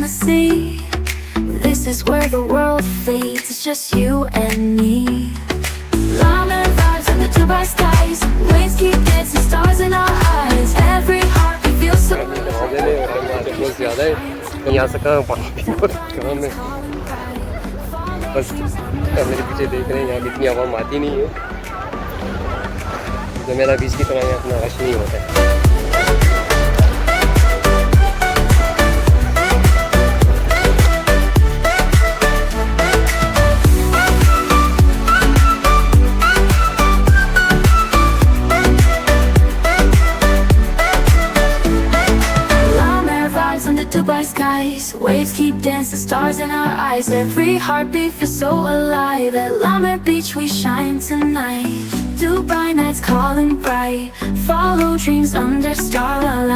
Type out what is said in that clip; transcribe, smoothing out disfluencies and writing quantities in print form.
the sea. This is where the world fades, it's just you and me. La Mer vibes in the Dubai skies. Waves keep dancing, stars in our eyes. Every heartbeat feels so. बहुत ज़्यादा है यहाँ से कहाँ पानी कहाँ में बस मेरे पीछे देख रहे हैं यहाँ इतनी आवाम आती नहीं है जो मेरा बीच की तरह यहाँ इतना रश नहीं होता है। Dubai skies, waves keep dancing, stars in our eyes. Every heartbeat feels so alive. At Mer Beach we shine tonight. Dubai nights calling bright. Follow dreams under starlight.